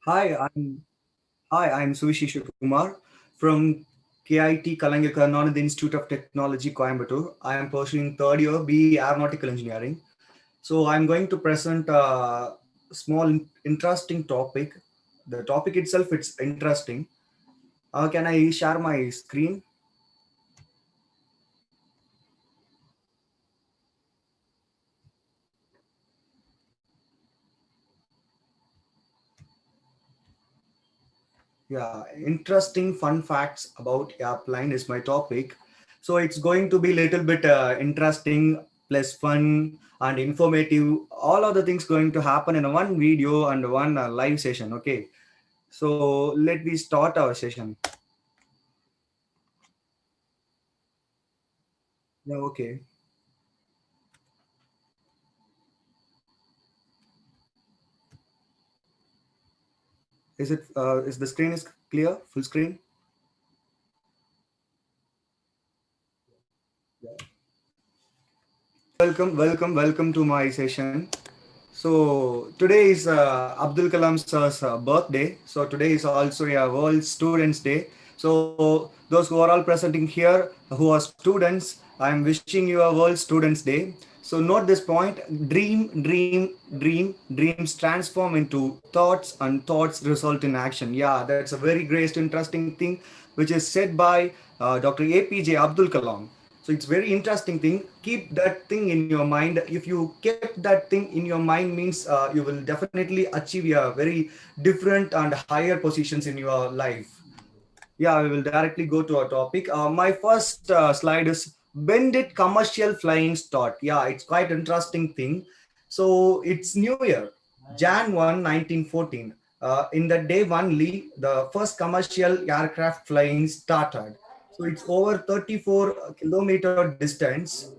Hi, I'm I'm Suvisesha Kumar from KIT Kalangakarnanand Institute of Technology, Coimbatore. I am pursuing third year BE Aeronautical Engineering. So I'm going to present a small interesting topic. The topic itself it's interesting. Can I share my screen? Yeah, interesting fun facts about airplane is my topic. So it's going to be a little bit interesting plus fun and informative. All of the things going to happen in one video and one live session. Okay, so let me start our session. Yeah, okay. Is the screen is clear? Full screen? Welcome to my session. So today is Abdul Kalam's birthday. So today is also a World Students Day. So those who are all presenting here, who are students, I am wishing you a World Students Day. So note this point: dreams transform into thoughts, and thoughts result in action. Yeah, that's a very great, interesting thing, which is said by Dr. APJ Abdul Kalam. So it's very interesting thing. Keep that thing in your mind. If you kept that thing in your mind, means you will definitely achieve a very different and higher positions in your life. Yeah, we will directly go to our topic. My first slide is when did commercial flying start? Yeah, it's quite interesting thing. So it's New Year, Jan 1, 1914. In the day only, the first commercial aircraft flying started. So it's over 34-kilometer distance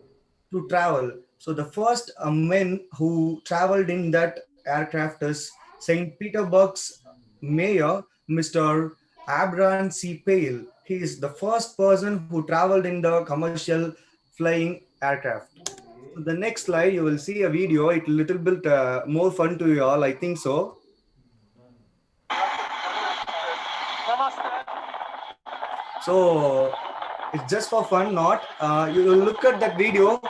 to travel. So the first men who traveled in that aircraft is St. Petersburg's mayor, Mr. Abraham C. Pale. He is the first person who traveled in the commercial flying aircraft. So the next slide, you will see a video. It's a little bit more fun to you all. I think so. So it's just for fun, not. You will look at that video.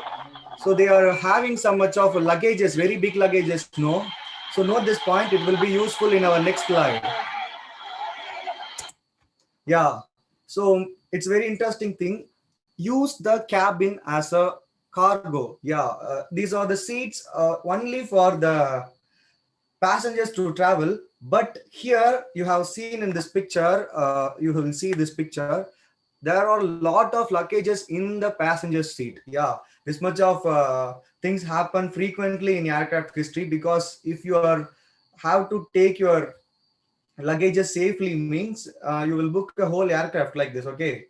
So they are having some much of luggages, very big luggages, no? So note this point, it will be useful in our next slide. Yeah. So it's very interesting thing. Use the cabin as a cargo. Yeah. These are the seats only for the passengers to travel. But here you have seen in this picture, you will see this picture. There are a lot of luggages in the passenger seat. Yeah, this much of things happen frequently in aircraft history because if you are have to take your luggages safely means you will book a whole aircraft like this. Okay.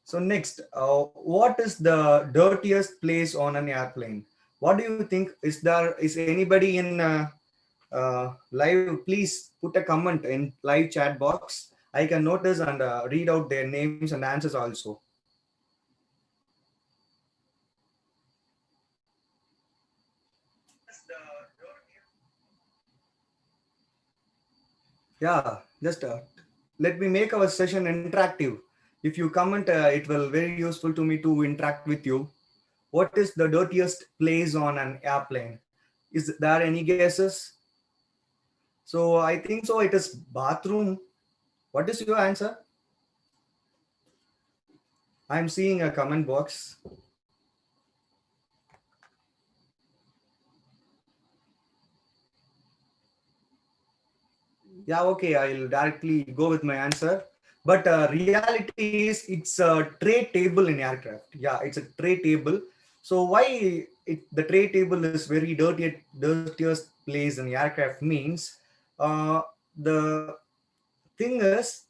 So next, what is the dirtiest place on an airplane? What do you think? Is anybody in live? Please put a comment in live chat box. I can notice and read out their names and answers also. Yeah, just let me make our session interactive. If you comment, it will very useful to me to interact with you. What is the dirtiest place on an airplane? Is there any guesses? So I think so. It is bathroom. What is your answer? I'm seeing a comment box. Yeah, okay. I'll directly go with my answer. But reality is it's a tray table in aircraft. Yeah, it's a tray table. So why the tray table is very dirtiest place in aircraft means the thing is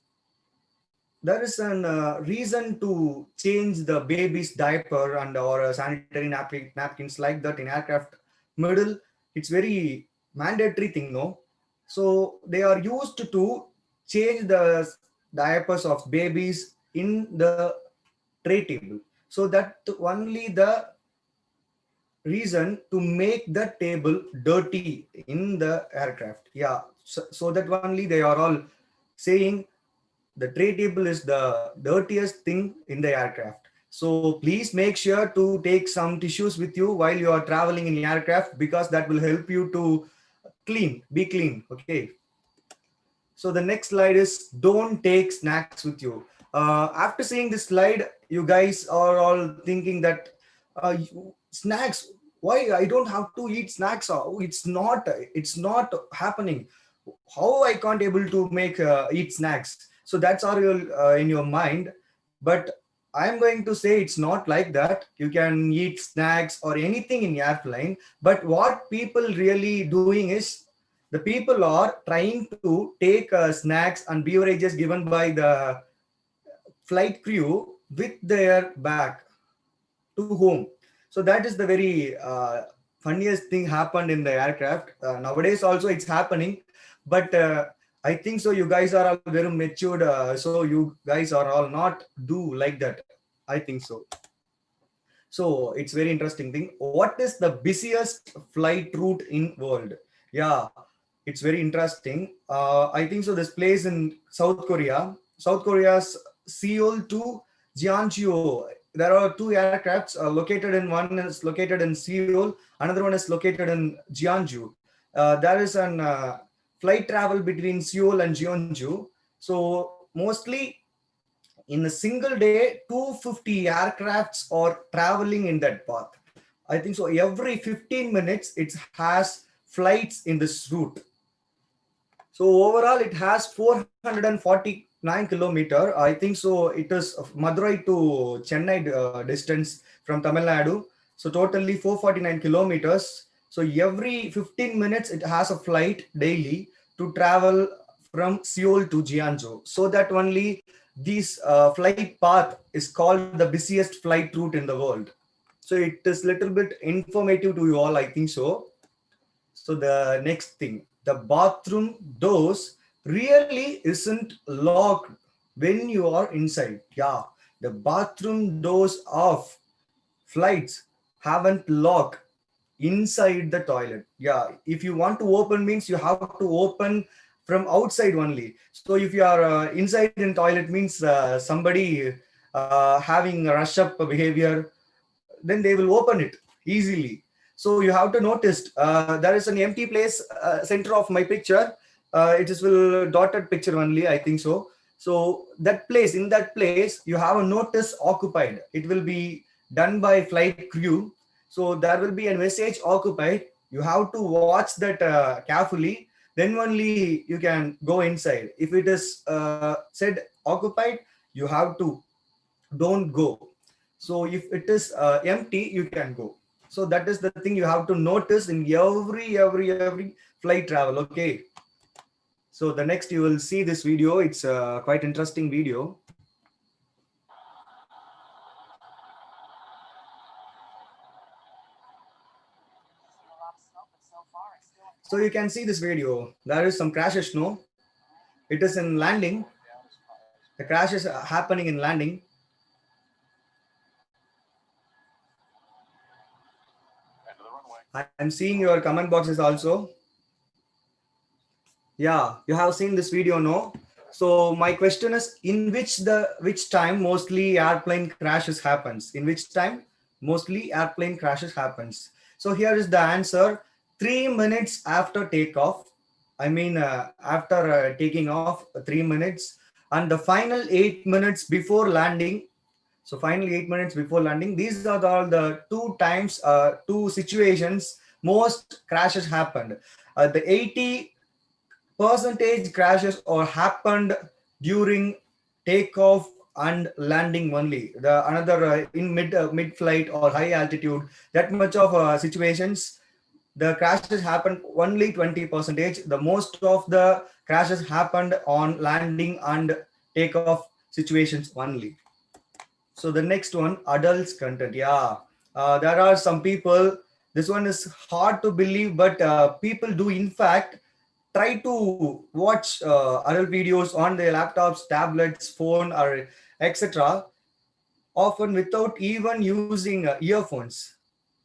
there is an reason to change the baby's diaper and or sanitary napkins like that in aircraft middle. It's very mandatory thing, no? So they are used to change the diapers of babies in the tray table. So that only the reason to make the table dirty in the aircraft. Yeah. So that only they are all saying the tray table is the dirtiest thing in the aircraft. So please make sure to take some tissues with you while you are traveling in aircraft, because that will help you to be clean. Okay. So the next slide is don't take snacks with you. After seeing this slide, you guys are all thinking that snacks. Why I don't have to eat snacks? Oh, it's not happening. How I can't able to make eat snacks? So that's all in your mind. But I'm going to say it's not like that. You can eat snacks or anything in airplane. But what people really doing is the people are trying to take snacks and beverages given by the flight crew with their bag to home. So that is the very funniest thing happened in the aircraft. Nowadays also it's happening, but I think so you guys are all very matured, so you guys are all not do like that. I think so. So it's very interesting thing. What is the busiest flight route in world? Yeah, it's very interesting. I think so. This place in South Korea. South Korea's Seoul to Jeonju. There are two aircrafts located in one is located in Seoul, another one is located in Jeonju. There is an flight travel between Seoul and Jeonju. So mostly in a single day, 250 aircrafts are traveling in that path. I think so. Every 15 minutes, it has flights in this route. So overall, it has 449 kilometer. I think so. It is Madurai to Chennai distance from Tamil Nadu. So totally 449 kilometers. So every 15 minutes, it has a flight daily to travel from Seoul to Jeonju. So that only this flight path is called the busiest flight route in the world. So it is little bit informative to you all. I think so. So the next thing, the bathroom doors really isn't locked when you are inside. Yeah, the bathroom doors of flights haven't locked inside the toilet. Yeah, if you want to open means you have to open from outside only. So if you are inside in toilet means somebody having a rush up behavior, then they will open it easily. So you have to notice there is an empty place center of my picture. It is will dotted picture only, I think so. So that place, in that place, you have a notice occupied. It will be done by flight crew. So there will be a message occupied. You have to watch that carefully. Then only you can go inside. If it is said occupied, you have to don't go. So if it is empty, you can go. So that is the thing you have to notice in every flight travel. Okay. So the next you will see this video. It's a quite interesting video. So you can see this video. There is some crashes. No, it is in landing. The crash is happening in landing. I'm seeing your comment boxes also. Yeah, you have seen this video, no? So my question is, in which time mostly airplane crashes happens? In which time mostly airplane crashes happens? So here is the answer: 3 minutes after takeoff. I mean, after taking off, 3 minutes, and the final 8 minutes before landing. So finally 8 minutes before landing. These are all the two times, two situations most crashes happened. The 80% crashes or happened during takeoff and landing only. The another in mid flight or high altitude, that much of situations, the crashes happened only 20%. The most of the crashes happened on landing and takeoff situations only. So the next one, adults content. Yeah, there are some people. This one is hard to believe, but people do in fact try to watch adult videos on their laptops, tablets, phone, or etc. Often without even using earphones.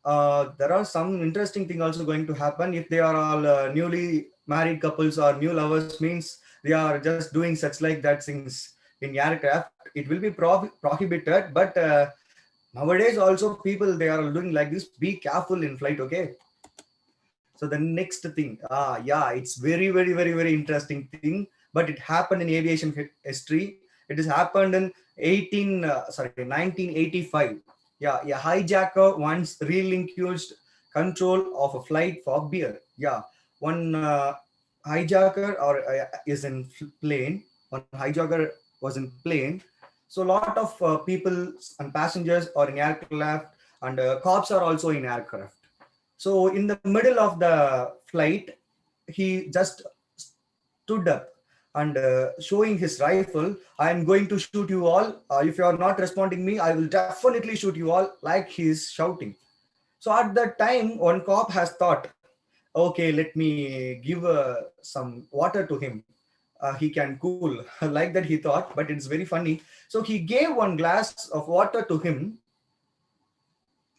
there are some interesting thing also going to happen if they are all newly married couples or new lovers, means they are just doing such like that things in aircraft. It will be prohibited, but nowadays also people they are doing like this. Be careful in flight, okay? So the next thing, yeah, it's very, very, very, very interesting thing, but it happened in aviation history. It has happened in 1985. Yeah, a hijacker once relinquished control of a flight for beer. Yeah, one hijacker or is in plane. One hijacker was in plane. So a lot of people and passengers are in aircraft, and cops are also in aircraft. So in the middle of the flight, he just stood up and showing his rifle. I am going to shoot you all. If you are not responding me, I will definitely shoot you all. Like he is shouting. So at that time, one cop has thought, okay, let me give some water to him. He can cool. Like that he thought, but it's very funny. So he gave one glass of water to him.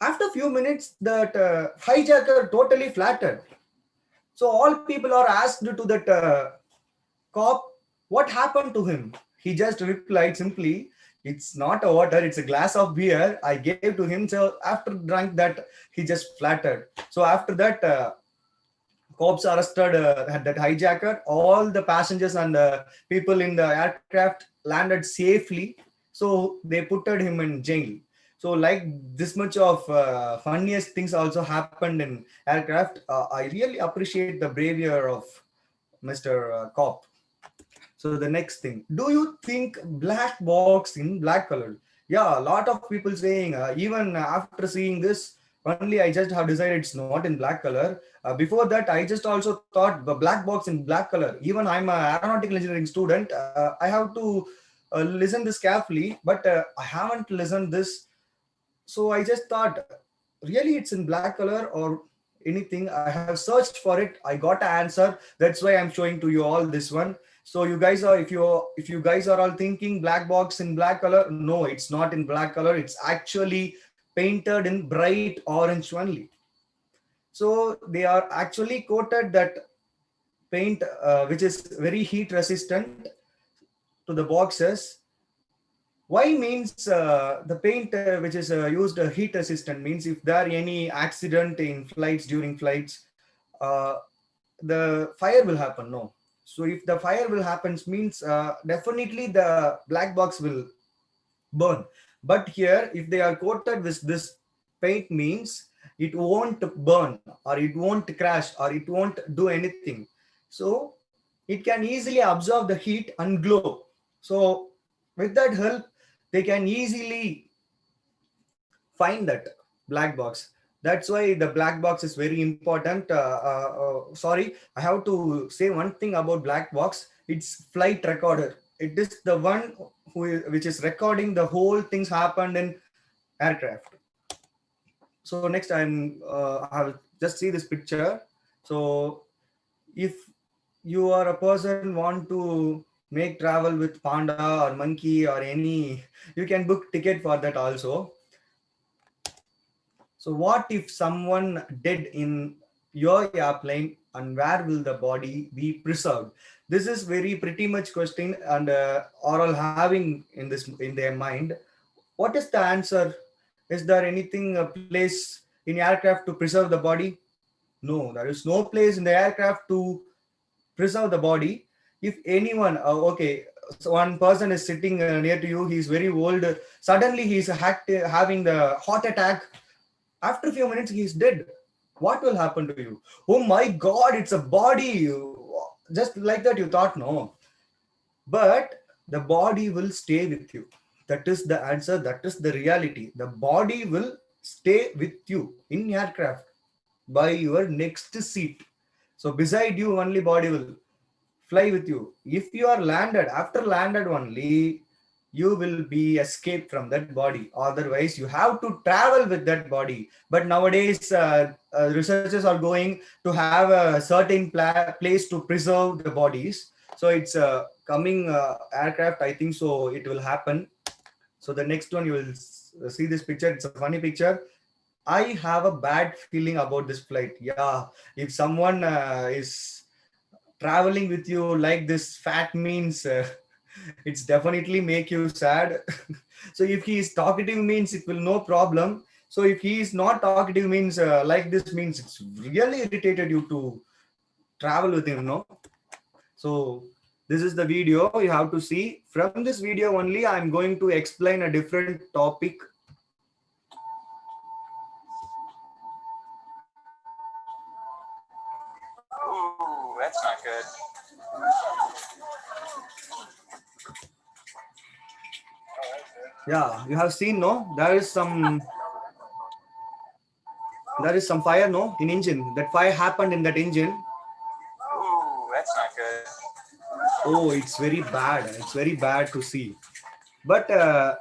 After a few minutes, that hijacker totally flattered. So all people are asked to that cop, what happened to him? He just replied simply, it's not a water, it's a glass of beer I gave to him. So after drank that, he just flattered. So after that, cops arrested that hijacker. All the passengers and people in the aircraft landed safely. So they put him in jail. So like this much of funniest things also happened in aircraft. I really appreciate the behavior of Mr. Cop. So the next thing, do you think black box in black color? Yeah, a lot of people saying, even after seeing this, only I just have decided it's not in black color. Before that, I just also thought the black box in black color. Even I'm an aeronautical engineering student, I have to listen this carefully, but I haven't listened this. So I just thought, really it's in black color or anything. I have searched for it, I got an answer. That's why I'm showing to you all this one. So you guys are, if you guys are all thinking black box in black color, no, it's not in black color. It's actually painted in bright orange only. So they are actually coated that paint which is very heat resistant to the boxes. Why means the paint which is used heat resistant means if there any accident in flights, during flights, uh, the fire will happen. No. So if the fire will happen means definitely the black box will burn. But here if they are coated with this paint means it won't burn or it won't crash or it won't do anything. So it can easily absorb the heat and glow. So with that help, they can easily find that black box. That's why the black box is very important. Sorry, I have to say one thing about black box. It's flight recorder. It is the one which is recording the whole things happened in aircraft. So next I have just see this picture. So if you are a person want to make travel with panda or monkey or any, you can book ticket for that also. So what if someone dead in your airplane, and where will the body be preserved? This is very pretty much question, and are all having in this in their mind. What is the answer? Is there anything a place in aircraft to preserve the body? No, there is no place in the aircraft to preserve the body. If anyone, okay, so one person is sitting near to you, he is very old. Suddenly he is having the heart attack. After a few minutes, he is dead. What will happen to you? Oh my God, it's a body. Just like that, you thought, no. But the body will stay with you. That is the answer. That is the reality. The body will stay with you in aircraft by your next seat. So beside you, only body will fly with you. If you are landed, after landed only, you will be escaped from that body. Otherwise, you have to travel with that body. But nowadays, researchers are going to have a certain place to preserve the bodies. So it's coming aircraft. I think so. It will happen. So the next one you will see this picture. It's a funny picture. I have a bad feeling about this flight. Yeah, if someone is traveling with you like this fat means it's definitely make you sad. So if he is talkative means it will no problem. So if he is not talkative means like this means it's really irritated you to travel with him, no? So this is the video you have to see. From this video only I'm going to explain a different topic. Ooh, that's not good. Yeah, you have seen, no? There is some fire, no, in engine. That fire happened in that engine. Ooh, that's not good. Oh, it's very bad. It's very bad to see. But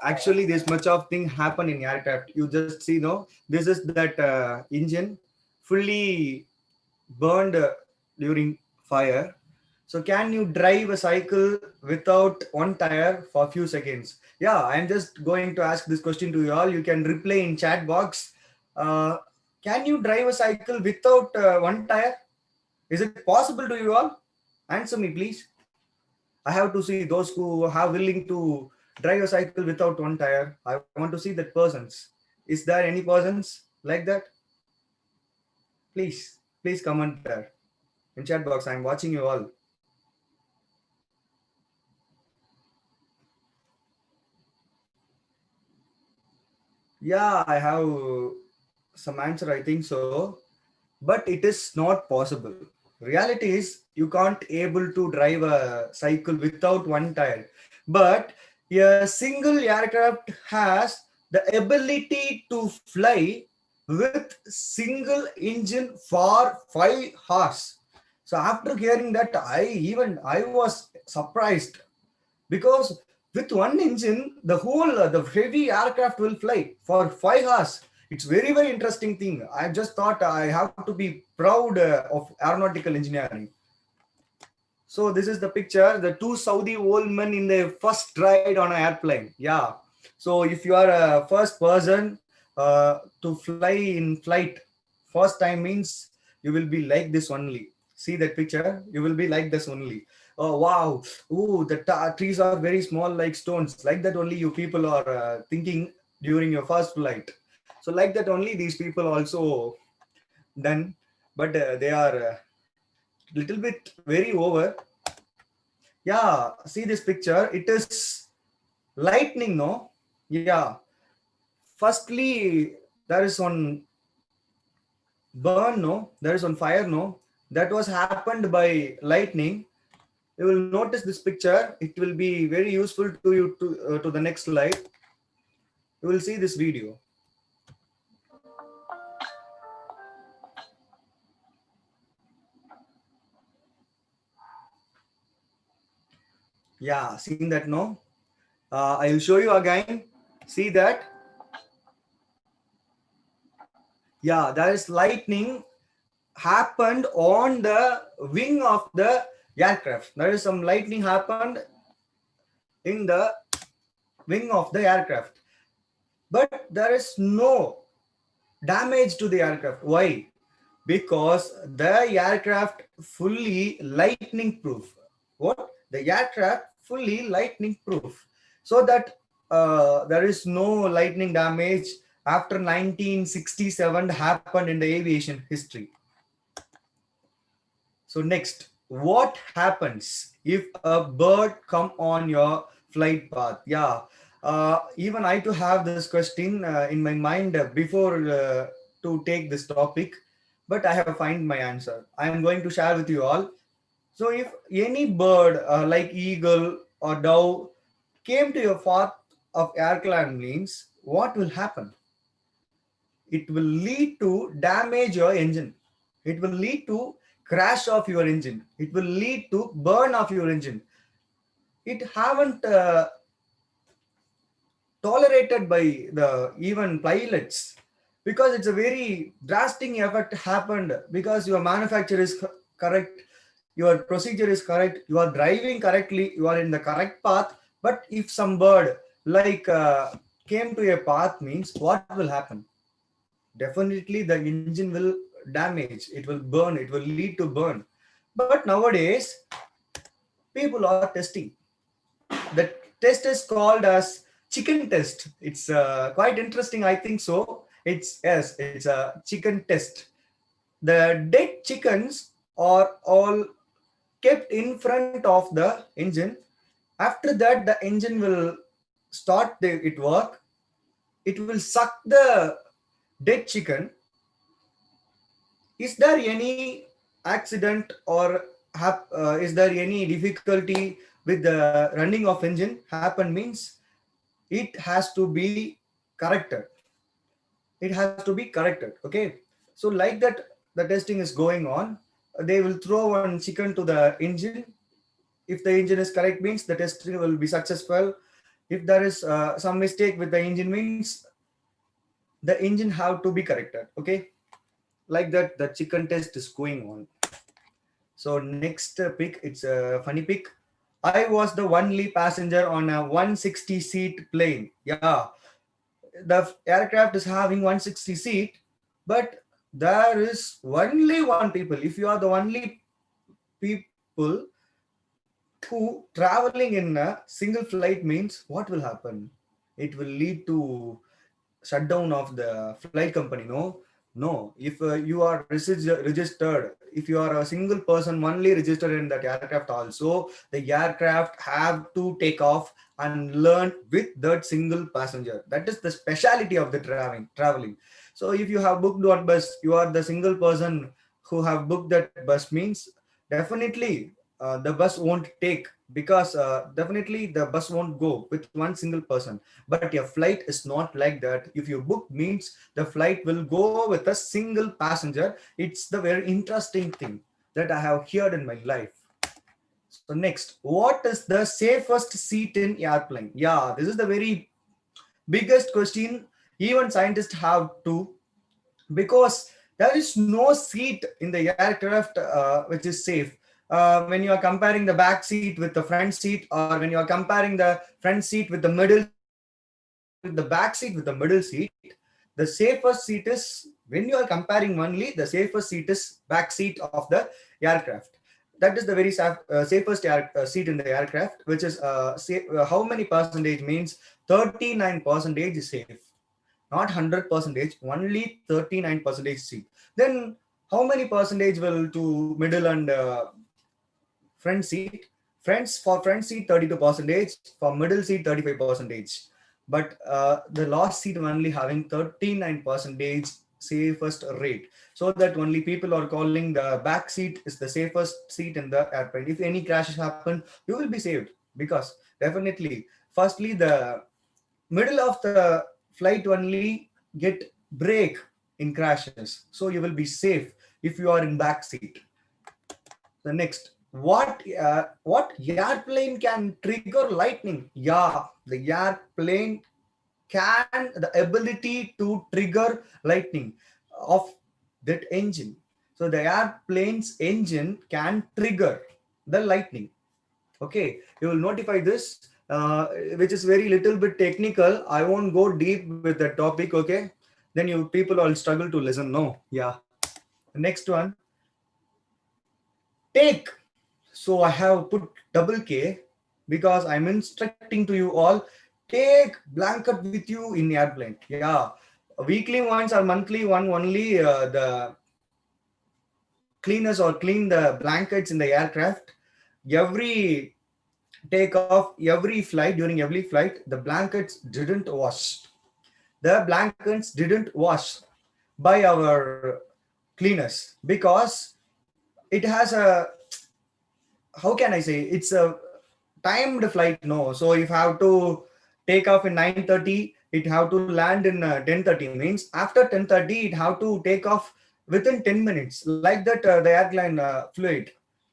actually, this much of thing happen in aircraft. You just see, no, this is that engine fully burned during fire. So can you drive a cycle without one tire for a few seconds? Yeah, I'm just going to ask this question to you all. You can reply in chat box. Uh, can you drive a cycle without one tire? Is it possible to you all? Answer me, please. I have to see those who are willing to drive a cycle without one tire. I want to see that persons. Is there any persons like that? Please comment there in chat box. I'm watching you all. Yeah, I have some answer. I think so, but it is not possible. Reality is you can't able to drive a cycle without one tire, but a single aircraft has the ability to fly with single engine for 5 hours. So after hearing that, I was surprised, because with one engine the whole the heavy aircraft will fly for 5 hours. It's very interesting thing. I just thought I have to be proud of aeronautical engineering. So this is the picture, the two Saudi old men in the first ride on an airplane. Yeah, so if you are a first person to fly in flight first time means you will be like this only. See that picture, you will be like this only. Oh wow. Oh, the trees are very small like stones. Like that only you people are thinking during your first flight. So like that only these people also done, but they are little bit very over. Yeah, see this picture. It is lightning, no? Yeah. Firstly, there is one burn, no? There is one fire, no? That was happened by lightning. You will notice this picture. It will be very useful to you to the next slide. You will see this video. Yeah, seen that, no? I will show you again. See that? Yeah, there is lightning happened on the wing of the aircraft. There is some lightning happened in the wing of the aircraft, but there is no damage to the aircraft. Why? Because the aircraft fully lightning proof. What? The aircraft fully lightning proof, so that there is no lightning damage after 1967 happened in the aviation history. So next, what happens if a bird come on your flight path? Yeah, even I to have this question in my mind before to take this topic, but I have find my answer. I am going to share with you all. So if any bird like eagle or dove came to your path of aircraft means, what will happen? It will lead to damage your engine. It will lead to crash of your engine. It will lead to burn of your engine. It haven't tolerated by the even pilots, because it's a very drastic effect happened, because your manufacturer is correct, your procedure is correct, you are driving correctly, you are in the correct path. But if some bird like came to a path means, what will happen? definitely the engine will damage, it will burn, it will lead to burn. But nowadays people are testing. The test is called as chicken test. It's quite interesting, I think so. It's, yes, it's a chicken test. The dead chickens are all kept in front of the engine. After that, the engine will start it work. It will suck the dead chicken. Is there any accident or is there any difficulty with the running of engine happen means it has to be corrected. It has to be corrected. Okay. So like that, the testing is going on. They will throw one chicken to the engine. If the engine is correct means the testing will be successful. If there is some mistake with the engine means the engine have to be corrected. Okay. Like that, the chicken test is going on. So next pick, it's a funny pick. I was the only passenger on a 160 seat plane. Yeah, the aircraft is having 160 seat, but there is only one people. If you are the only people who traveling in a single flight means what will happen? It will lead to shutdown of the flight company. No, if you are registered, if you are a single person only registered in that aircraft also, the aircraft have to take off and learn with that single passenger. That is the speciality of the traveling. So if you have booked one bus, you are the single person who have booked that bus means definitely the bus won't take, because definitely the bus won't go with one single person. But your flight is not like that. If you book means the flight will go with a single passenger. It's the very interesting thing that I have heard in my life. So next, what is the safest seat in airplane? Yeah, this is the very biggest question. Even scientists have to, because there is no seat in the aircraft which is safe. When you are comparing the back seat with the front seat, or when you are comparing the front seat with the middle seat, or comparing the back seat with the middle seat, the safest seat is, when you are comparing only, the safest seat is back seat of the aircraft. That is the very safest seat in the aircraft, which is how many percentage means 39 percentage is safe, not 100 percentage, only 39 percentage seat. Then how many percentage will to middle and front seat? Friends, for front seat 32 percentage, for middle seat 35 percentage, but the last seat only having 39 percentage safest rate. So that only people are calling the back seat is the safest seat in the airplane. If any crashes happen, you will be saved, because definitely, firstly, the middle of the flight only get break in crashes, so you will be safe if you are in back seat. The next, what airplane can trigger lightning? Yeah, the airplane can the ability to trigger lightning of that engine. So the airplane's engine can trigger the lightning. Okay, you will notify this, which is very little bit technical. I won't go deep with the topic. Okay, then you people all struggle to listen. No, yeah. The next one, take. So I have put double K because I'm instructing to you all, take blanket with you in airplane. Yeah, weekly ones or monthly one only, the cleaners or clean the blankets in the aircraft. Every take off, every flight, during every flight, the blankets didn't wash. The blankets didn't wash by our cleaners, because it has a, how can I say, it's a timed flight. No, so if I have to take off in 9:30, it have to land in 10:30 means after 10:30 it have to take off within 10 minutes, like that the airline fluid.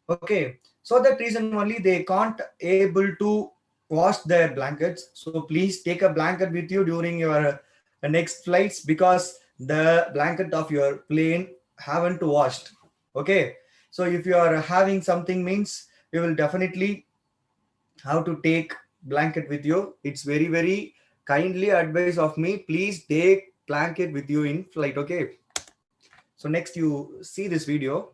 Okay, so that reason only they can't able to wash their blankets. So please take a blanket with you during your next flights, because the blanket of your plane haven't washed. Okay, so if you are having something means, you will definitely have to take blanket with you. It's very kindly advice of me, please take blanket with you in flight. Okay. So next you see this video.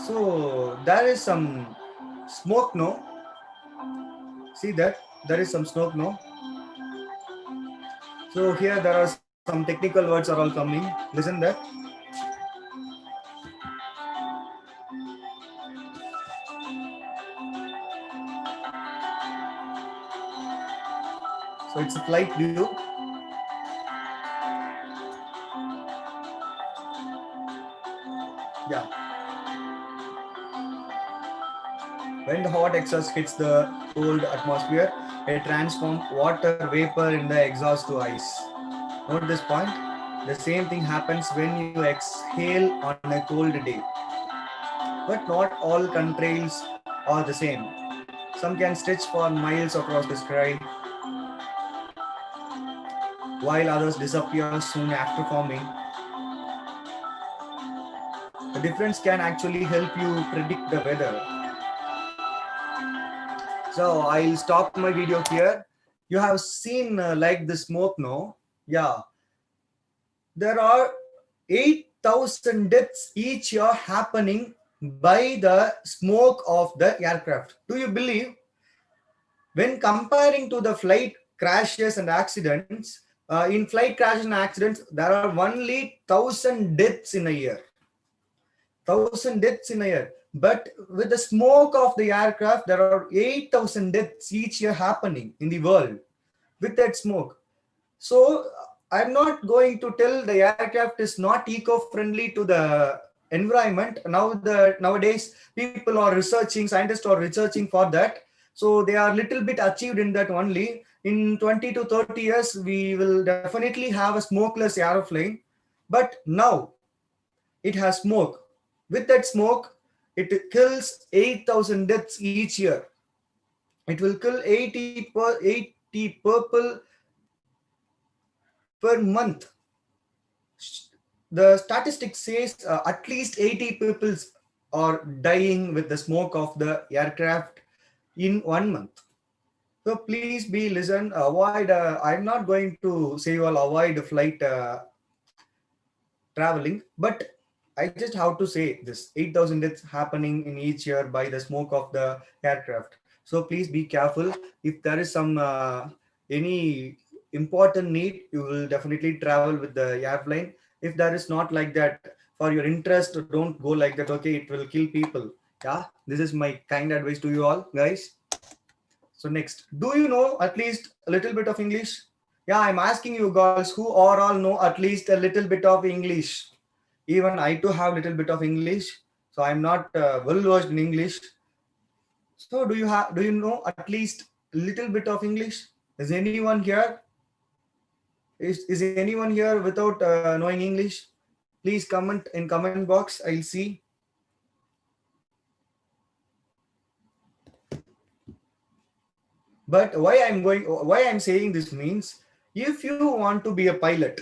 So there is some smoke, no? See that? There is some smoke, no? So here there are some technical words are all coming. Listen that. So it's a flight view. Yeah. When the hot exhaust hits the cold atmosphere, it transforms water vapor in the exhaust to ice. Note this point. The same thing happens when you exhale on a cold day. But not all contrails are the same. Some can stretch for miles across the sky, while others disappear soon after forming. The difference can actually help you predict the weather. So I'll stop my video here. You have seen like the smoke, no? Yeah. There are 8,000 deaths each year happening by the smoke of the aircraft. Do you believe? When comparing to the flight crashes and accidents, in flight crashes and accidents, there are only 1,000 deaths in a year. 1,000 deaths in a year. But with the smoke of the aircraft, there are 8,000 deaths each year happening in the world with that smoke. So I'm not going to tell the aircraft is not eco-friendly to the environment. Nowadays people are researching, scientists are researching for that. So they are little bit achieved in that only. In 20 to 30 years, we will definitely have a smokeless aeroplane. But now it has smoke. With that smoke, it kills 8,000 deaths each year. It will kill 80 people per month. The statistics says at least 80 people are dying with the smoke of the aircraft in 1 month. So please be listen, avoid. I'm not going to say you all avoid flight traveling, but I just have to say this: 8,000 deaths happening in each year by the smoke of the aircraft. So please be careful. If there is some any important need, you will definitely travel with the airplane. If there is not like that, for your interest, don't go like that. Okay, it will kill people. Yeah, this is my kind advice to you all, guys. So next, do you know at least a little bit of English? Yeah, I'm asking you girls who are all know at least a little bit of English. Even I too have little bit of English, so I'm not well versed in English. So do you know at least a little bit of English? Is anyone here? Is anyone here without knowing English? Please comment in comment box. I'll see. But why I'm saying this means, if you want to be a pilot,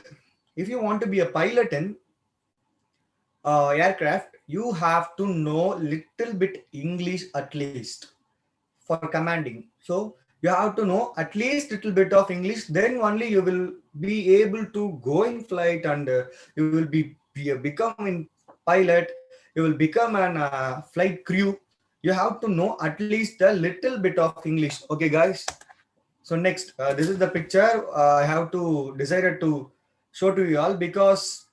if you want to be a pilot in aircraft, you have to know little bit English at least for commanding. So you have to know at least little bit of English, then only you will be able to go in flight, and you will become in pilot, you will become an flight crew. You have to know at least a little bit of English. Okay guys, so next, this is the picture I have to decided to show to you all, because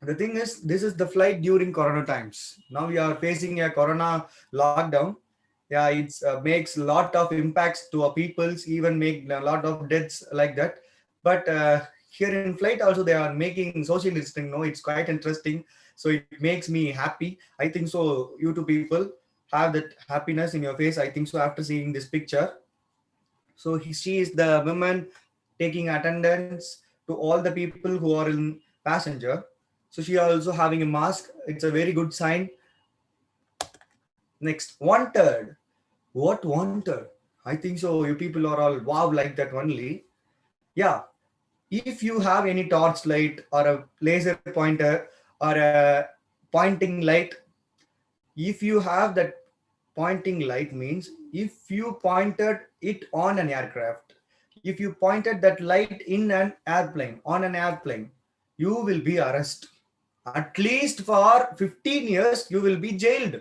the thing is, this is the flight during corona times. Now we are facing a corona lockdown. Yeah, it's makes a lot of impacts to our peoples, even make a lot of deaths like that. But here in flight also they are making social distancing. No, it's quite interesting. So it makes me happy. I think so you two people have that happiness in your face, I think so, after seeing this picture. So she is the woman taking attendance to all the people who are in passenger. So she also having a mask. It's a very good sign. Next, wanted. What wanted? I think so. You people are all wow like that only. Yeah. If you have any torch light or a laser pointer or a pointing light, if you have that pointing light means if you pointed it on an aircraft, if you pointed that light in an airplane, on an airplane, you will be arrested. At least for 15 years, you will be jailed.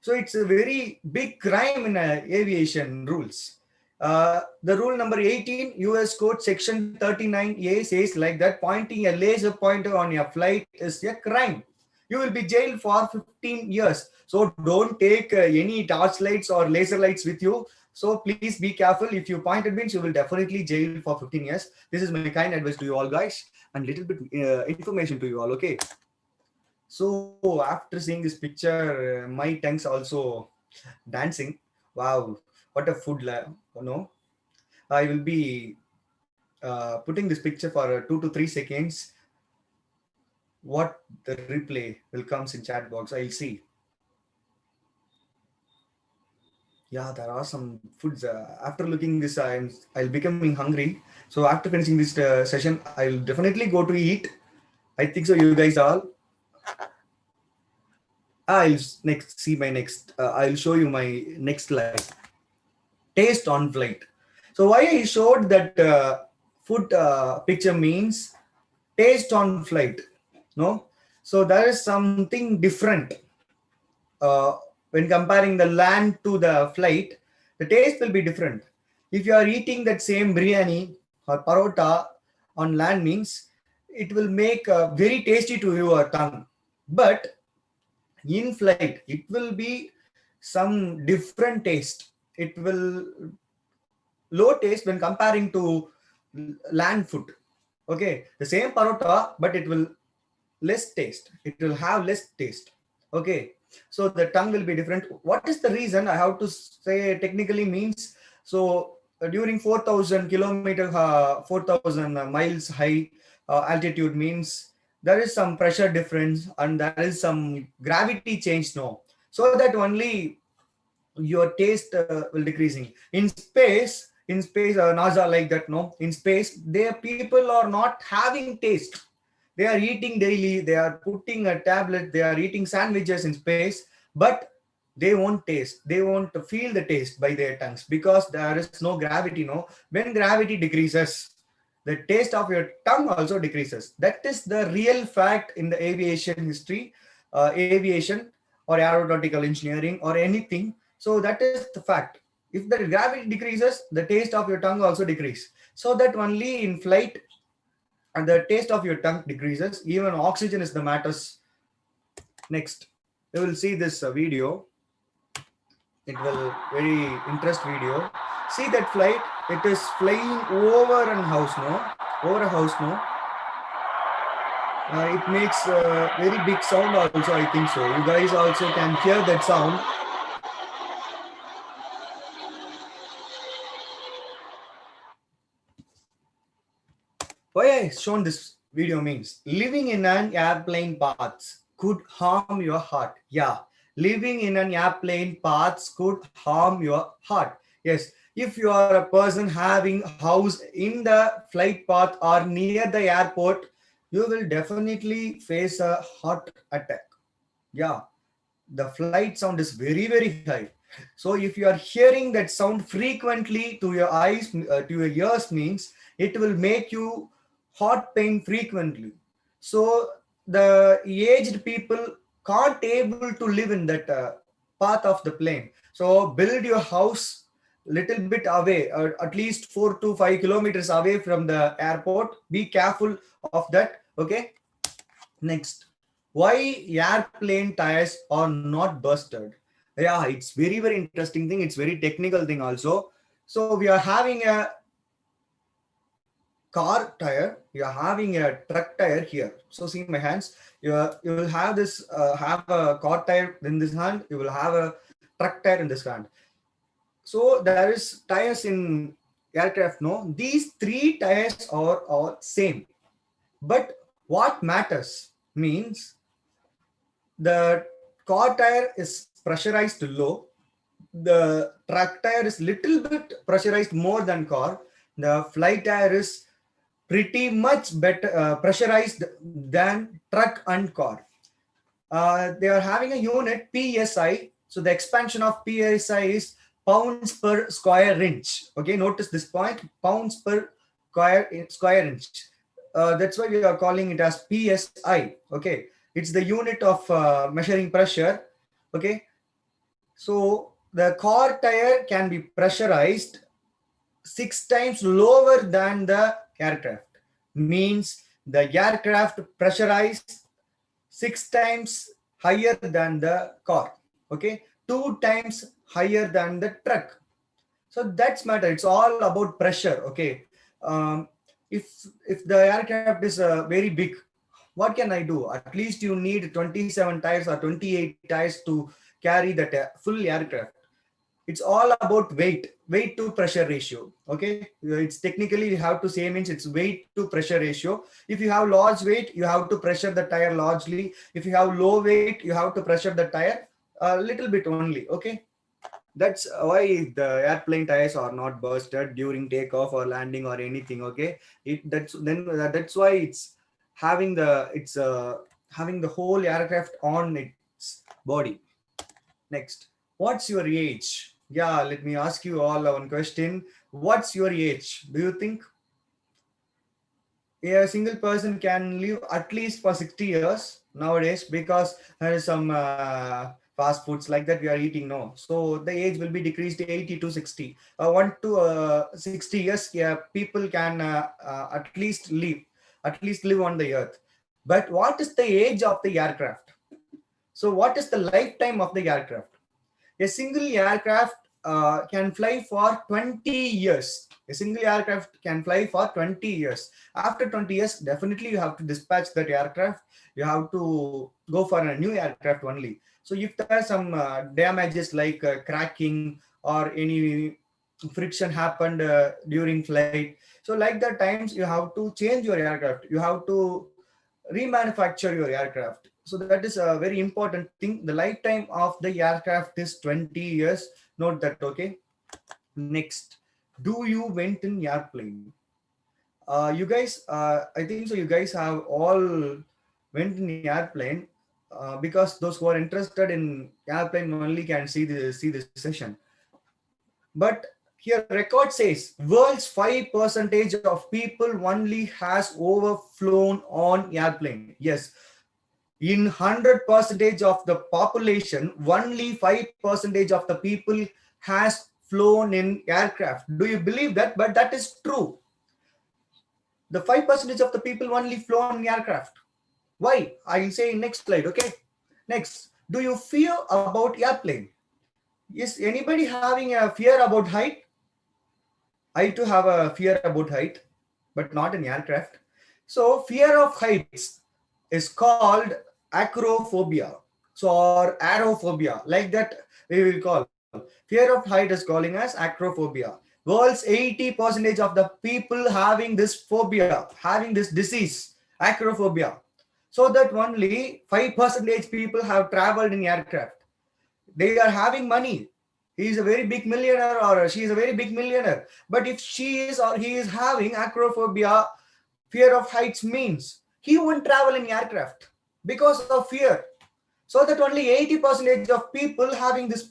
So it's a very big crime in aviation rules. The rule number 18, US Code Section 39A says like that pointing a laser pointer on your flight is a crime. You will be jailed for 15 years. So don't take any torch lights or laser lights with you. So please be careful. If you point at means, you will definitely jail for 15 years. This is my kind advice to you all guys, and little bit information to you all. Okay. So after seeing this picture, my tongue's also dancing. Wow, what a food! No, I will be putting this picture for 2 to 3 seconds. What the replay will comes in chat box? I'll see. Yeah, there are some foods. After looking this, I'll becoming hungry. So after finishing this session, I'll definitely go to eat. I think so. You guys all. I'll next see my next. I'll show you my next slide. Taste on flight. So why I showed that food picture means taste on flight. No, so there is something different uh, when comparing the land to the flight. The taste will be different. If you are eating that same biryani or parota on land means it will make very tasty to your tongue, but in flight it will be some different taste. It will low taste when comparing to land food. Okay, the same parota, but it will less taste. It will have less taste. Okay, so the tongue will be different. What is the reason? I have to say technically means so during 4,000 kilometer, 4,000 miles high altitude means there is some pressure difference and there is some gravity change. No, so that only your taste will decreasing in space. NASA like that. No, in space their people are not having taste. They are eating daily, they are putting a tablet, they are eating sandwiches in space, but they won't taste, they won't feel the taste by their tongues because there is no gravity. No, when gravity decreases, the taste of your tongue also decreases. That is the real fact in the aviation history, aviation or aeronautical engineering or anything. So that is the fact. If the gravity decreases, the taste of your tongue also decrease. So that only in flight and the taste of your tongue decreases. Even oxygen is the matters. Next, you will see this video. It will very interest video. See that flight? It is flying over an house, no? Over a house, no? It makes a very big sound also, I think so. You guys also can hear that sound. Why I shown this video means living in an airplane paths could harm your heart. Yeah, living in an airplane paths could harm your heart. Yes, if you are a person having house in the flight path or near the airport, you will definitely face a heart attack. Yeah, the flight sound is very high. So if you are hearing that sound frequently to your eyes, to your ears means it will make you heart pain frequently. So the aged people can't able to live in that path of the plane. So build your house little bit away, at least 4 to 5 kilometers away from the airport. Be careful of that. Okay. Next, why airplane tires are not busted? Yeah, it's very interesting thing. It's very technical thing also. So we are having a car tire, you are having a truck tire here. So see my hands. You will have this have a car tire in this hand. You will have a truck tire in this hand. So there is tires in aircraft. No, these three tires are all same. But what matters means the car tire is pressurized low, the truck tire is little bit pressurized more than car, the flight tire is pretty much better pressurized than truck and car. They are having a unit PSI. So the expansion of PSI is pounds per square inch. Okay, notice this point, pounds per square inch. That's why we are calling it as PSI. Okay, it's the unit of measuring pressure. Okay, so the car tire can be pressurized 6 times lower than the aircraft. Means the aircraft pressurized 6 times higher than the car. Okay, 2 times higher than the truck. So that's matter. It's all about pressure. Okay, um, if the aircraft is very big, what can I do? At least you need 27 tires or 28 tires to carry that full aircraft. It's all about weight to pressure ratio. Okay, it's technically you have to say, means it's weight to pressure ratio. If you have large weight, you have to pressure the tire largely. If you have low weight, you have to pressure the tire a little bit only. Okay, that's why the airplane tires are not bursted during takeoff or landing or anything. Okay, that's why it's having the whole aircraft on its body. Next, what's your age? Yeah, let me ask you all one question. What's your age? Do you think a single person can live at least for 60 years nowadays? Because there is some fast foods like that we are eating now. So the age will be decreased to 80 to 60. 1 to 60 years, yeah, people can at least live on the earth. But what is the age of the aircraft? So what is the lifetime of the aircraft? A single aircraft can fly for 20 years. A single aircraft can fly for 20 years. After 20 years, definitely you have to dispatch that aircraft. You have to go for a new aircraft only. So if there are some damages like cracking or any friction happened during flight, so like that times you have to change your aircraft. You have to remanufacture your aircraft. So that is a very important thing. The lifetime of the aircraft is 20 years. Note that. Okay, next, do you went in airplane? You guys, I think so you guys have all went in airplane, because those who are interested in airplane only can see this session. But here record says world's 5% of people only has overflown on airplane. Yes, in 100 percentage of the population, only 5% of the people has flown in aircraft. Do you believe that? But that is true. The 5% of the people only flown in aircraft. Why? I'll say in next slide. Okay, next, do you fear about airplane? Is anybody having a fear about height? I too have a fear about height, but not in aircraft. So fear of heights is called acrophobia. So or aerophobia, like that we will call. Fear of height is calling as acrophobia. World's 80% of the people having this phobia, having this disease, acrophobia. So that only 5% people have traveled in aircraft. They are having money. He is a very big millionaire or she is a very big millionaire. But if she is or he is having acrophobia, fear of heights, means he won't travel in aircraft because of fear. So that only 80% of people having this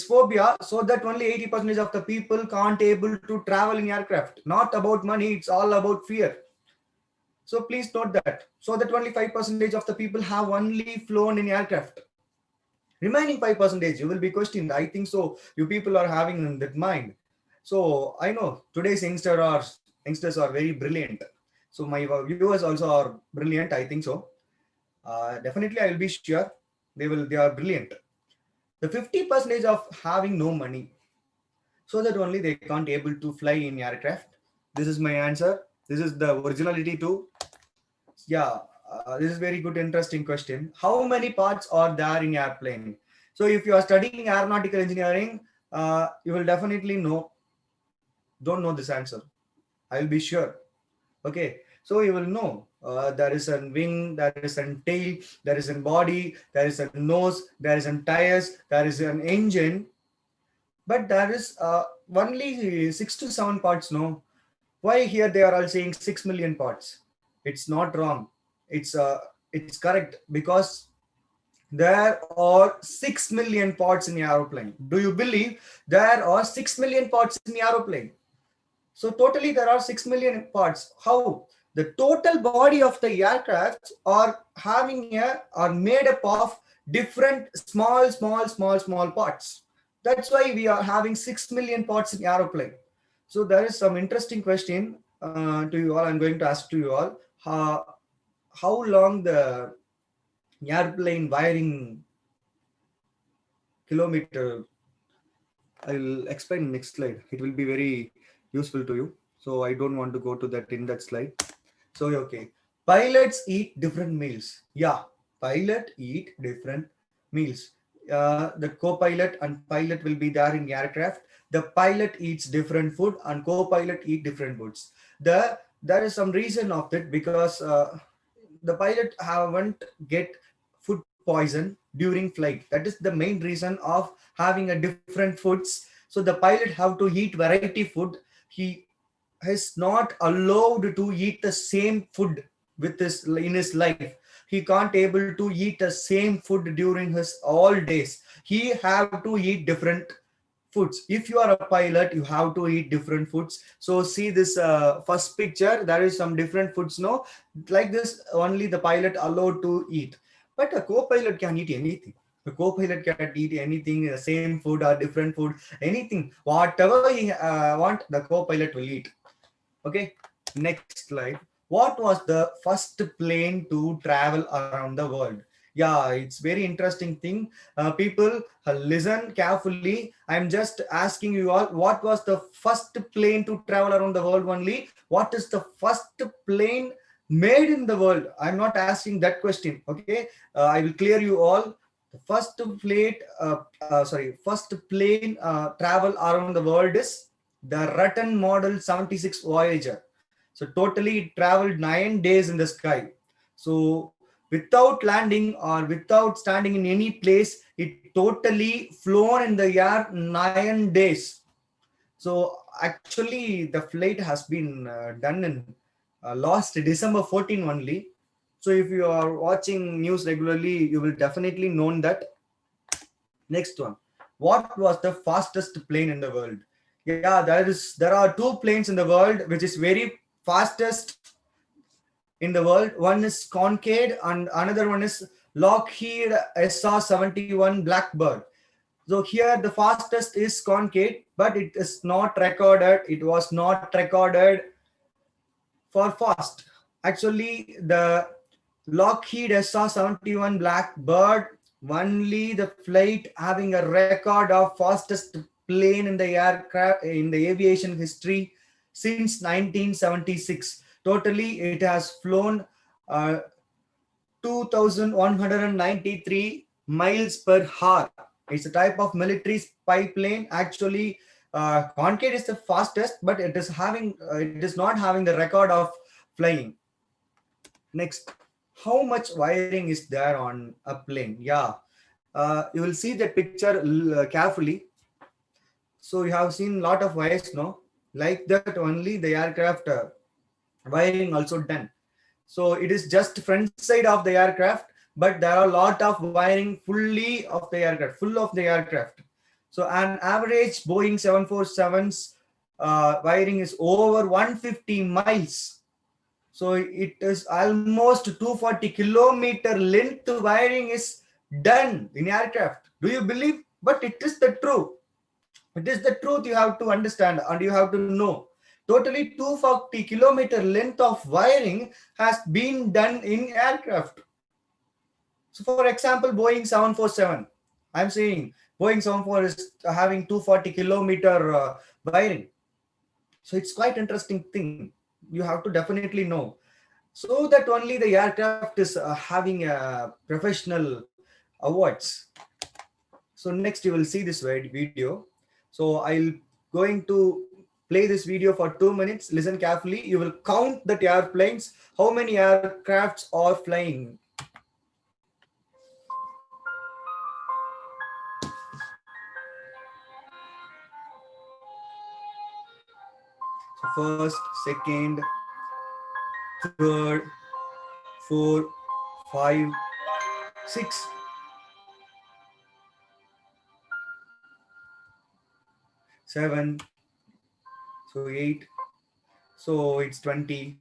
phobia, so that only 80% of the people can't able to travel in aircraft. Not about money, it's all about fear. So please note that. So that only 5% of the people have only flown in aircraft. Remaining 5%, you will be questioned. I think so. You people are having that mind. So I know today's youngsters are very brilliant. So my viewers also are brilliant. I think so. Definitely, I will be sure they are brilliant. The 50% of having no money, so that only they can't able to fly in aircraft. This is my answer. This is the originality too. Yeah, this is very good, interesting question. How many parts are there in airplane? So if you are studying aeronautical engineering, you will definitely don't know this answer. I will be sure. Okay, so you will know there is a wing, there is a tail, there is a body, there is a nose, there is a tires, there is an engine, but there is only 6 to 7 parts. No, why here they are all saying 6 million parts? It's not wrong. It's it's correct because There are 6 million parts in aeroplane. Do you believe there are 6 million parts in aeroplane? So totally there are 6 million parts. How? The total body of the aircraft are made up of different small parts. That's why we are having 6 million parts in aeroplane. So there is some interesting question to you all. I'm going to ask to you all. How long the airplane wiring kilometer? I'll explain next slide. It will be very useful to you. So I don't want to go to that in that slide. So okay, pilots eat different meals. Yeah, pilot eat different meals. The co-pilot and pilot will be there in aircraft. The pilot eats different food and co-pilot eat different foods. There is some reason of it because the pilot haven't get food poison during flight. That is the main reason of having a different foods. So the pilot have to eat variety food. He is not allowed to eat the same food with his in his life. He can't able to eat the same food during his all days. He have to eat different foods. If you are a pilot, you have to eat different foods. So see this first picture, there is some different foods. No, like this only the pilot allowed to eat, but a co-pilot can eat anything. The co-pilot can eat anything, the same food or different food, anything, whatever he want, the co-pilot will eat. Okay, next slide. What was the first plane to travel around the world? Yeah, it's very interesting thing. People listen carefully. I'm just asking you all, what was the first plane to travel around the world only? What is the first plane made in the world? I'm not asking that question. Okay, I will clear you all. The first plane travel around the world is the Rutten Model 76 Voyager. So totally it traveled 9 days in the sky. So without landing or without standing in any place, it totally flown in the air 9 days. So actually, the flight has been done in last December 14 only. So if you are watching news regularly, you will definitely know that. Next one. What was the fastest plane in the world? Yeah, there are two planes in the world which is very fastest in the world. One is Concade and another one is Lockheed SR-71 Blackbird. So here the fastest is Concade, but it is not recorded. It was not recorded for fast. Actually, the Lockheed SR-71 Blackbird only the flight having a record of fastest plane in the aircraft in the aviation history since 1976. Totally, it has flown 2,193 miles per hour. It's a type of military spy plane. Actually, Concade is the fastest, but it is not having the record of flying. Next, how much wiring is there on a plane? Yeah, you will see that picture carefully. So you have seen a lot of wires, no? Like that only the aircraft wiring also done. So it is just front side of the aircraft, but there are a lot of wiring fully of the aircraft, full of the aircraft. So an average Boeing 747's wiring is over 150 miles. So it is almost 240 kilometer length wiring is done in aircraft. Do you believe? But it is the truth. It is the truth you have to understand and you have to know. Totally 240 kilometer length of wiring has been done in aircraft. So for example, Boeing 747. I'm saying Boeing 74 is having 240 kilometer wiring. So it's quite interesting thing. You have to definitely know. So that only the aircraft is having professional awards. So next you will see this video. So I'll going to play this video for 2 minutes. Listen carefully. You will count the airplanes, how many aircrafts are flying. So first, second, third, fourth, five, six. 7, so 8, so it's 20,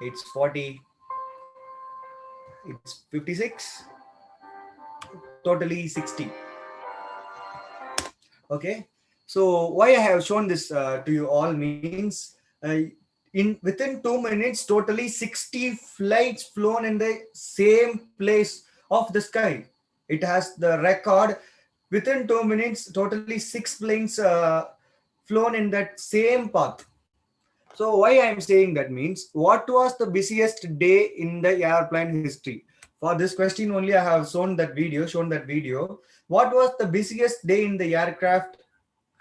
it's 40, it's 56, totally 60. Okay, so why I have shown this to you all means in within 2 minutes totally 60 flights flown in the same place of the sky. It has the record. Within 2 minutes totally 6 planes flown in that same path. So why I am saying that means what was the busiest day in the airplane history? For this question only I have shown that video. What was the busiest day in the aircraft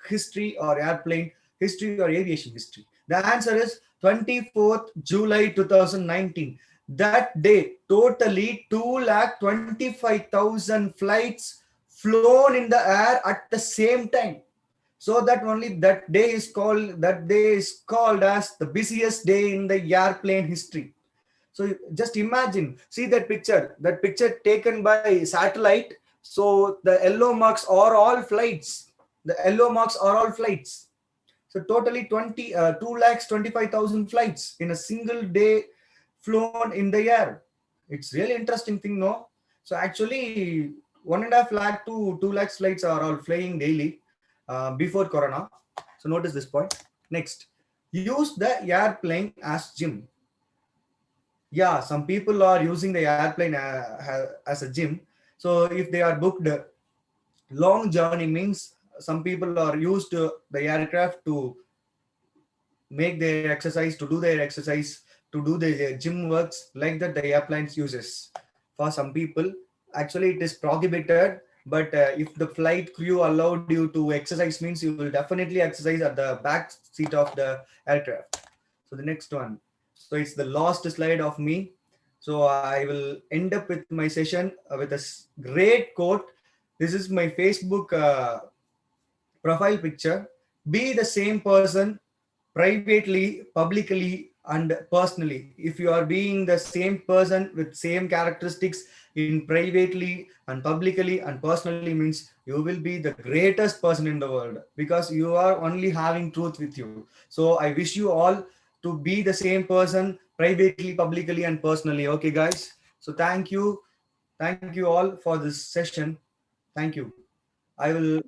history or airplane history or aviation history? The answer is 24th July 2019. That day, totally 2,25,000 flights flown in the air at the same time. So that only that day is called as the busiest day in the airplane history. So just imagine, see that picture taken by satellite. So the yellow marks are all flights. The yellow marks are all flights. So totally 2,25,000 flights in a single day flown in the air. It's really interesting thing, no? So actually 1.5 lakh to 2 lakhs flights are all flying daily before Corona. So notice this point. Next, use the airplane as gym. Yeah, some people are using the airplane as a gym. So if they are booked long journey means some people are used to the aircraft to make their exercise, to do their exercise, to do their gym works, like that the airplanes uses. For some people, actually it is prohibited, but if the flight crew allowed you to exercise means you will definitely exercise at the back seat of the aircraft. So the next one. So it's the last slide of me. So I will end up with my session with a great quote. This is my Facebook profile picture. Be the same person privately, publicly, and personally. If you are being the same person with same characteristics in privately and publicly and personally means you will be the greatest person in the world, because you are only having truth with you. So I wish you all to be the same person privately, publicly, and personally. Okay, guys. So thank you all for this session. Thank you. I will